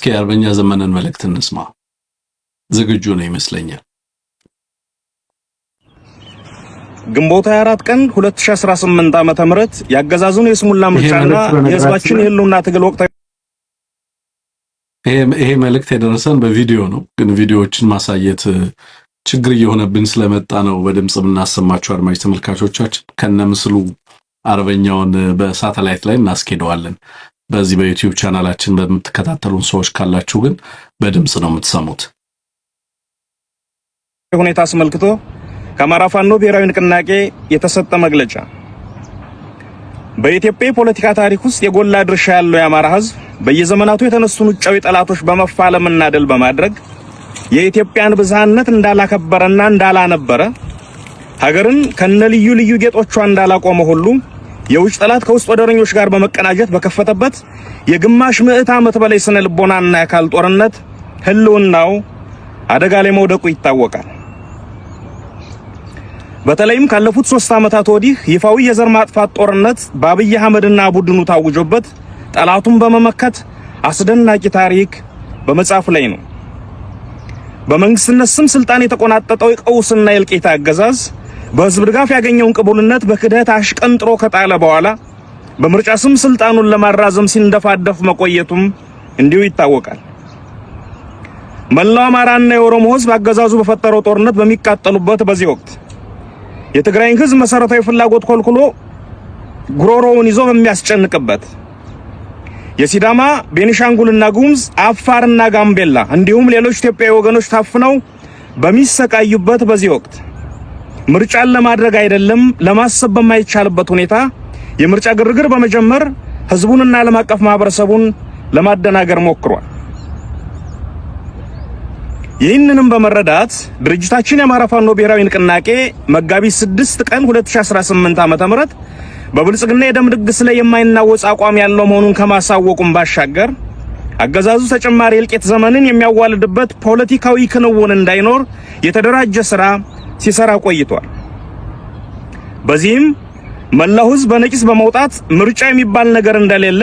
እስኪ አርበኛ ዘመነን መልእክት እንስማ። ዝግጁ ነው ይመስለኛል። ግንቦት 24 ቀን 2018 ዓመተ ምህረት ያገዛዙን የስሙላ ምርጫና የህዝባችን የህልውና ትግል ወቅት ይሄ መልእክት የደረሰን በቪዲዮ ነው፣ ግን ቪዲዮዎችን ማሳየት ችግር እየሆነብን ስለመጣ ነው በድምጽ የምናሰማችሁ አድማጭ ተመልካቾቻችን። ከነምስሉ አርበኛውን በሳተላይት ላይ እናስኬደዋለን። በዚህ በዩቲዩብ ቻናላችን በምትከታተሉን ሰዎች ካላችሁ ግን በድምጽ ነው የምትሰሙት። ሁኔታ አስመልክቶ ከአማራ ፋኖ ብሔራዊ ንቅናቄ የተሰጠ መግለጫ። በኢትዮጵያ ፖለቲካ ታሪክ ውስጥ የጎላ ድርሻ ያለው የአማራ ህዝብ በየዘመናቱ የተነሱን ውጫዊ ጠላቶች በመፋለምና ድል በማድረግ የኢትዮጵያን ብዝሃነት እንዳላከበረና እንዳላነበረ ሀገርን ከነልዩ ልዩ ጌጦቿ እንዳላቆመ ሁሉ የውጭ ጠላት ከውስጥ ወደረኞች ጋር በመቀናጀት በከፈተበት የግማሽ ምዕት ዓመት በላይ ስነ ልቦናና የአካል ጦርነት ህልውናው አደጋ ላይ መውደቁ ይታወቃል። በተለይም ካለፉት 3 ዓመታት ወዲህ ይፋዊ የዘር ማጥፋት ጦርነት በአብይ አህመድና ቡድኑ ታውጆበት ጠላቱን በመመከት አስደናቂ ታሪክ በመጻፍ ላይ ነው። በመንግስትነት ስም ስልጣን የተቆናጠጠው የቀውስና የእልቂት አገዛዝ በህዝብ ድጋፍ ያገኘውን ቅቡልነት በክደት አሽቀንጥሮ ከጣለ በኋላ በምርጫ ስም ስልጣኑን ለማራዘም ሲንደፋደፍ መቆየቱም እንዲሁ ይታወቃል። መላው አማራና የኦሮሞ ህዝብ አገዛዙ በፈጠረው ጦርነት በሚቃጠሉበት በዚህ ወቅት የትግራይን ህዝብ መሰረታዊ ፍላጎት ኮልኩሎ ጉሮሮውን ይዞ በሚያስጨንቅበት የሲዳማ፣ ቤኒሻንጉልና ጉሙዝ፣ አፋርና ጋምቤላ እንዲሁም ሌሎች ኢትዮጵያዊ ወገኖች ታፍነው በሚሰቃዩበት በዚህ ወቅት ምርጫን ለማድረግ አይደለም ለማሰብ በማይቻልበት ሁኔታ የምርጫ ግርግር በመጀመር ህዝቡንና ዓለም አቀፍ ማህበረሰቡን ለማደናገር ሞክሯል። ይህንንም በመረዳት ድርጅታችን የአማራ ፋኖ ብሔራዊ ንቅናቄ መጋቢት 6 ቀን 2018 ዓ.ም በብልጽግና የደም ድግስ ላይ የማይናወጽ አቋም ያለው መሆኑን ከማሳወቁም ባሻገር አገዛዙ ተጨማሪ የእልቂት ዘመንን የሚያዋልድበት ፖለቲካዊ ክንውን እንዳይኖር የተደራጀ ስራ ሲሰራ ቆይቷል። በዚህም መላው ህዝብ በነቂስ በመውጣት ምርጫ የሚባል ነገር እንደሌለ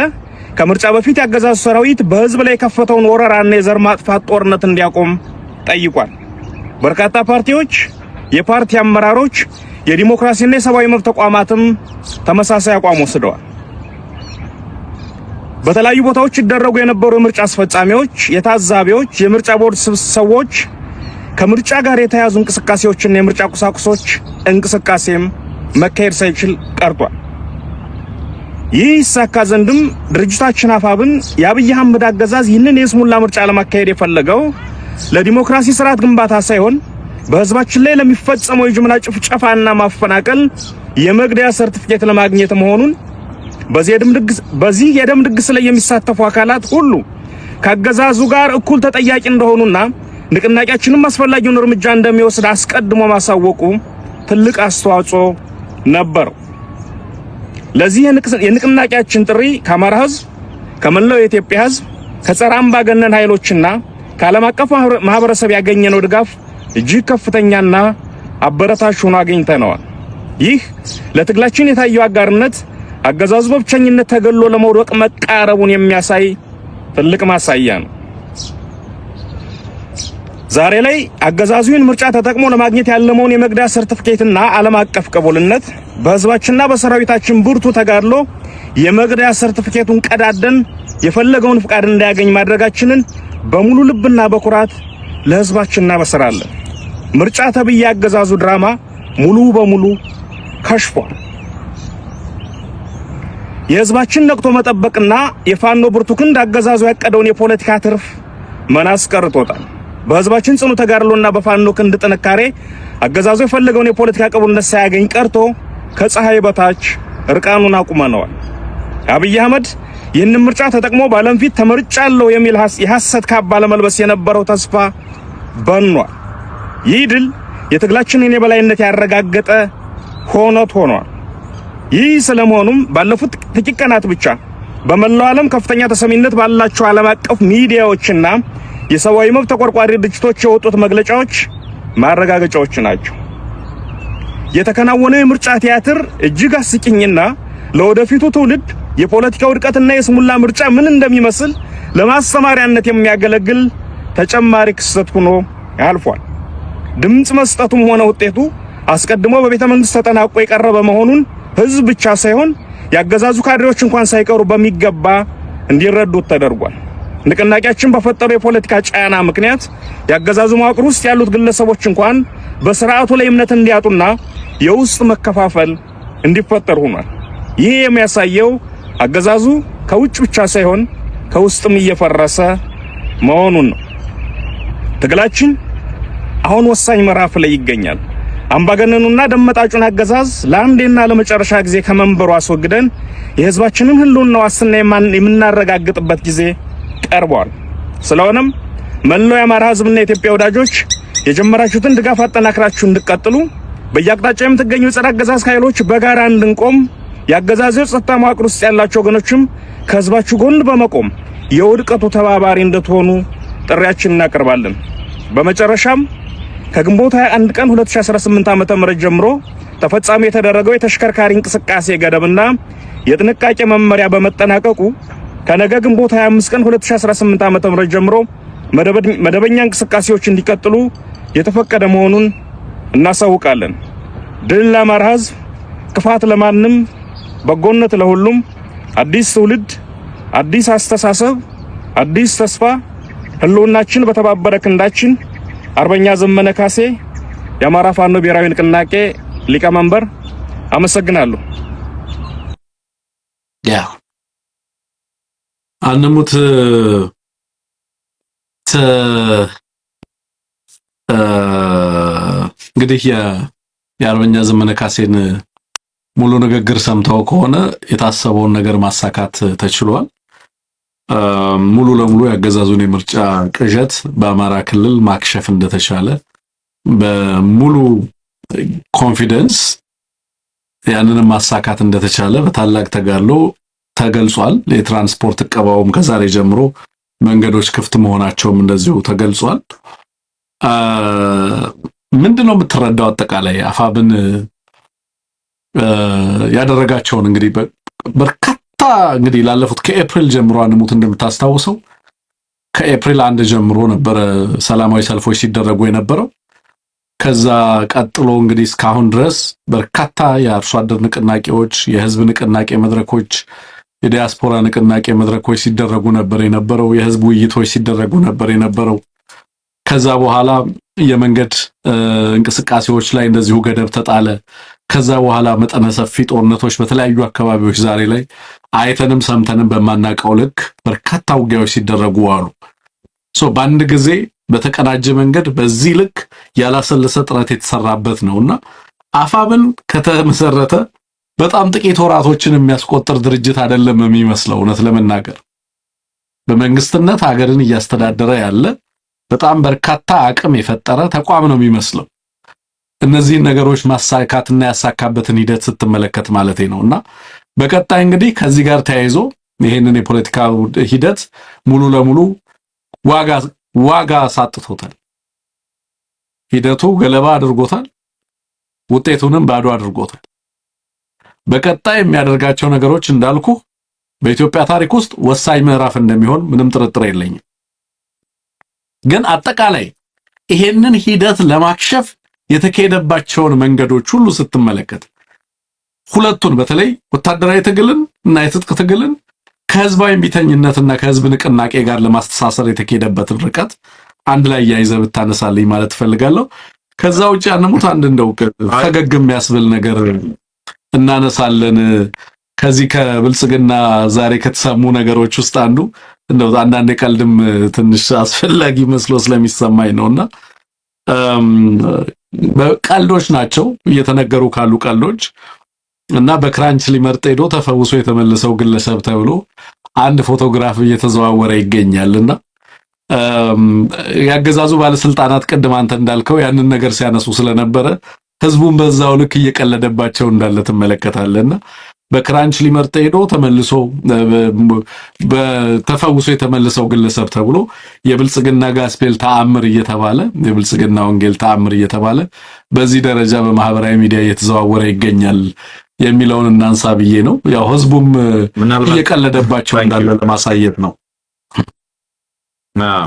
ከምርጫ በፊት ያገዛዙ ሰራዊት በህዝብ ላይ የከፈተውን ወረራና የዘር ማጥፋት ጦርነት እንዲያቆም ጠይቋል። በርካታ ፓርቲዎች፣ የፓርቲ አመራሮች፣ የዲሞክራሲና የሰብአዊ መብት ተቋማትም ተመሳሳይ አቋም ወስደዋል። በተለያዩ ቦታዎች ይደረጉ የነበሩ የምርጫ አስፈጻሚዎች፣ የታዛቢዎች፣ የምርጫ ቦርድ ሰዎች ከምርጫ ጋር የተያዙ እንቅስቃሴዎችና የምርጫ ቁሳቁሶች እንቅስቃሴም መካሄድ ሳይችል ቀርቷል። ይህ ይሳካ ዘንድም ድርጅታችን አፋብን የአብይ አህመድ አገዛዝ ይህንን የስሙላ ምርጫ ለማካሄድ የፈለገው ለዲሞክራሲ ስርዓት ግንባታ ሳይሆን በህዝባችን ላይ ለሚፈጸመው የጅምላ ጭፍጨፋና ማፈናቀል የመግደያ ሰርቲፊኬት ለማግኘት መሆኑን በዚህ የደም ድግስ ላይ የሚሳተፉ አካላት ሁሉ ከአገዛዙ ጋር እኩል ተጠያቂ እንደሆኑና ንቅናቄያችንም አስፈላጊውን እርምጃ እንደሚወስድ አስቀድሞ ማሳወቁ ትልቅ አስተዋጽኦ ነበር። ለዚህ የንቅናቄያችን ጥሪ ከአማራ ህዝብ፣ ከመላው የኢትዮጵያ ህዝብ፣ ከጸረ አምባገነን ኃይሎችና ከዓለም አቀፍ ማህበረሰብ ያገኘነው ድጋፍ እጅግ ከፍተኛና አበረታች ሆኖ አግኝተነዋል። ይህ ለትግላችን የታየው አጋርነት አገዛዙ በብቸኝነት ተገሎ ለመውደቅ መቃረቡን የሚያሳይ ትልቅ ማሳያ ነው። ዛሬ ላይ አገዛዙን ምርጫ ተጠቅሞ ለማግኘት ያለመውን የመግደያ ሰርቲፊኬትና ዓለም አቀፍ ቅቡልነት በህዝባችንና በሰራዊታችን ብርቱ ተጋድሎ የመግደያ ሰርቲፊኬቱን ቀዳደን የፈለገውን ፍቃድ እንዳያገኝ ማድረጋችንን በሙሉ ልብና በኩራት ለህዝባችን እናበስራለን። ምርጫ ተብዬ አገዛዙ ድራማ ሙሉ በሙሉ ከሽፏል። የህዝባችን ነቅቶ መጠበቅና የፋኖ ብርቱ ክንድ አገዛዙ ያቀደውን የፖለቲካ ትርፍ መናስ ቀርቶታል። በህዝባችን ጽኑ ተጋድሎና በፋኖ ክንድ ጥንካሬ አገዛዙ የፈለገውን የፖለቲካ ቅቡልነት ሳያገኝ ቀርቶ ከፀሐይ በታች እርቃኑን አቁመነዋል። አብይ አህመድ ይህንን ምርጫ ተጠቅሞ ባለም ፊት ተመርጫለሁ የሚል የሐሰት ካባ ለመልበስ የነበረው ተስፋ በኗል። ይህ ድል የትግላችንን የበላይነት ያረጋገጠ ሆኗል። ይህ ስለመሆኑም ባለፉት ጥቂት ቀናት ብቻ በመላው ዓለም ከፍተኛ ተሰሚነት ባላቸው ዓለም አቀፍ ሚዲያዎችና የሰብአዊ መብት ተቆርቋሪ ድርጅቶች የወጡት መግለጫዎች ማረጋገጫዎች ናቸው። የተከናወነው የምርጫ ቲያትር እጅግ አስቂኝና ለወደፊቱ ትውልድ የፖለቲካ ውድቀትና የስሙላ ምርጫ ምን እንደሚመስል ለማስተማሪያነት የሚያገለግል ተጨማሪ ክስተት ሆኖ ያልፏል። ድምጽ መስጠቱም ሆነ ውጤቱ አስቀድሞ በቤተ መንግስት ተጠናቆ የቀረበ መሆኑን ህዝብ ብቻ ሳይሆን ያገዛዙ ካድሬዎች እንኳን ሳይቀሩ በሚገባ እንዲረዱት ተደርጓል። ንቅናቄያችን በፈጠረው የፖለቲካ ጫና ምክንያት ያገዛዙ መዋቅር ውስጥ ያሉት ግለሰቦች እንኳን በስርዓቱ ላይ እምነት እንዲያጡና የውስጥ መከፋፈል እንዲፈጠር ሆኗል። ይህ የሚያሳየው አገዛዙ ከውጭ ብቻ ሳይሆን ከውስጥም እየፈረሰ መሆኑን ነው። ትግላችን አሁን ወሳኝ ምዕራፍ ላይ ይገኛል። አምባገነኑና ደመጣጩን አገዛዝ ለአንዴና ለመጨረሻ ጊዜ ከመንበሩ አስወግደን የህዝባችንን ህልውና ዋስትና የምናረጋግጥበት ጊዜ ቀርቧል። ስለሆነም መላው የአማራ ህዝብና የኢትዮጵያ ወዳጆች የጀመራችሁትን ድጋፍ አጠናክራችሁ እንድትቀጥሉ በየአቅጣጫው የምትገኙ የጸረ አገዛዝ ኃይሎች በጋራ እንድንቆም የአገዛዙ ጸጥታ መዋቅር ውስጥ ያላችሁ ወገኖችም ከህዝባችሁ ጎን በመቆም የውድቀቱ ተባባሪ እንድትሆኑ ጥሪያችንን እናቀርባለን። በመጨረሻም ከግንቦት 21 ቀን 2018 ዓ.ም ጀምሮ ተፈጻሚ የተደረገው የተሽከርካሪ እንቅስቃሴ ገደብና የጥንቃቄ መመሪያ በመጠናቀቁ ከነገ ግንቦት 25 ቀን 2018 ዓ.ም ጀምሮ መደበኛ እንቅስቃሴዎች እንዲቀጥሉ የተፈቀደ መሆኑን እናሳውቃለን። ድል ለአማራ ህዝብ፣ ክፋት ለማንም፣ በጎነት ለሁሉም። አዲስ ትውልድ፣ አዲስ አስተሳሰብ፣ አዲስ ተስፋ። ህልውናችን በተባበረ ክንዳችን። አርበኛ ዘመነ ካሴ፣ የአማራ ፋኖ ብሔራዊ ንቅናቄ ሊቀመንበር። አመሰግናለሁ። አንሙት እንግዲህ የአርበኛ ዘመነ ካሴን ሙሉ ንግግር ሰምተው ከሆነ የታሰበውን ነገር ማሳካት ተችሏል። ሙሉ ለሙሉ ያገዛዙን የምርጫ ቅዠት በአማራ ክልል ማክሸፍ እንደተቻለ በሙሉ ኮንፊደንስ ያንንም ማሳካት እንደተቻለ በታላቅ ተጋድሎ ተገልጿል። የትራንስፖርት እቀባውም ከዛሬ ጀምሮ መንገዶች ክፍት መሆናቸውም እንደዚሁ ተገልጿል። ምንድነው የምትረዳው አጠቃላይ አፋብን ያደረጋቸውን እንግዲህ በርካታ እንግዲህ ላለፉት ከኤፕሪል ጀምሮ አንሙት እንደምታስታውሰው ከኤፕሪል 1 ጀምሮ ነበረ ሰላማዊ ሰልፎች ሲደረጉ የነበረው። ከዛ ቀጥሎ እንግዲህ እስካሁን ድረስ በርካታ የአርሶ አደር ንቅናቄዎች፣ የህዝብ ንቅናቄ መድረኮች፣ የዲያስፖራ ንቅናቄ መድረኮች ሲደረጉ ነበር የነበረው። የህዝብ ውይይቶች ሲደረጉ ነበር የነበረው። ከዛ በኋላ የመንገድ እንቅስቃሴዎች ላይ እንደዚሁ ገደብ ተጣለ። ከዛ በኋላ መጠነ ሰፊ ጦርነቶች በተለያዩ አካባቢዎች ዛሬ ላይ አይተንም ሰምተንም በማናውቀው ልክ በርካታ ውጊያዎች ሲደረጉ አሉ። በአንድ ጊዜ በተቀናጀ መንገድ በዚህ ልክ ያላሰለሰ ጥረት የተሰራበት ነውና አፋብን ከተመሰረተ በጣም ጥቂት ወራቶችን የሚያስቆጥር ድርጅት አይደለም የሚመስለው። እውነት ለመናገር በመንግስትነት ሀገርን እያስተዳደረ ያለ በጣም በርካታ አቅም የፈጠረ ተቋም ነው የሚመስለው። እነዚህን ነገሮች ማሳካትና ያሳካበትን ሂደት ስትመለከት ማለቴ ነውና በቀጣይ እንግዲህ ከዚህ ጋር ተያይዞ ይሄንን የፖለቲካ ሂደት ሙሉ ለሙሉ ዋጋ ሳጥቶታል። ሂደቱ ገለባ አድርጎታል። ውጤቱንም ባዶ አድርጎታል። በቀጣይ የሚያደርጋቸው ነገሮች እንዳልኩ በኢትዮጵያ ታሪክ ውስጥ ወሳኝ ምዕራፍ እንደሚሆን ምንም ጥርጥር የለኝም። ግን አጠቃላይ ይሄንን ሂደት ለማክሸፍ የተካሄደባቸውን መንገዶች ሁሉ ስትመለከት ሁለቱን በተለይ ወታደራዊ ትግልን እና የትጥቅ ትግልን ከህዝባዊ ቢተኝነትና ከህዝብ ንቅናቄ ጋር ለማስተሳሰር የተካሄደበትን ርቀት አንድ ላይ ያይዘህ ብታነሳልኝ ማለት ፈልጋለሁ። ከዛ ውጪ አንሙት አንድ እንደው ፈገግ የሚያስብል ነገር እናነሳለን። ከዚህ ከብልጽግና ዛሬ ከተሰሙ ነገሮች ውስጥ አንዱ እንደው አንዳንድ ቀልድም ትንሽ አስፈላጊ መስሎ ስለሚሰማኝ ነውና በቀልዶች ናቸው እየተነገሩ ካሉ ቀልዶች እና በክራንች ሊመርጥ ሄዶ ተፈውሶ የተመለሰው ግለሰብ ተብሎ አንድ ፎቶግራፍ እየተዘዋወረ ይገኛልና ያገዛዙ ባለስልጣናት ቅድም አንተ እንዳልከው ያንን ነገር ሲያነሱ ስለነበረ ህዝቡን በዛው ልክ እየቀለደባቸው እንዳለ ትመለከታለና በክራንች ሊመርጥ ሄዶ ተመልሶ በተፈውሶ የተመለሰው ግለሰብ ተብሎ የብልጽግና ጋስፔል ተአምር እየተባለ የብልጽግና ወንጌል ተአምር እየተባለ በዚህ ደረጃ በማህበራዊ ሚዲያ እየተዘዋወረ ይገኛል የሚለውን እናንሳ ብዬ ነው። ያው ህዝቡም እየቀለደባቸው እንዳለ ለማሳየት ነው። አዎ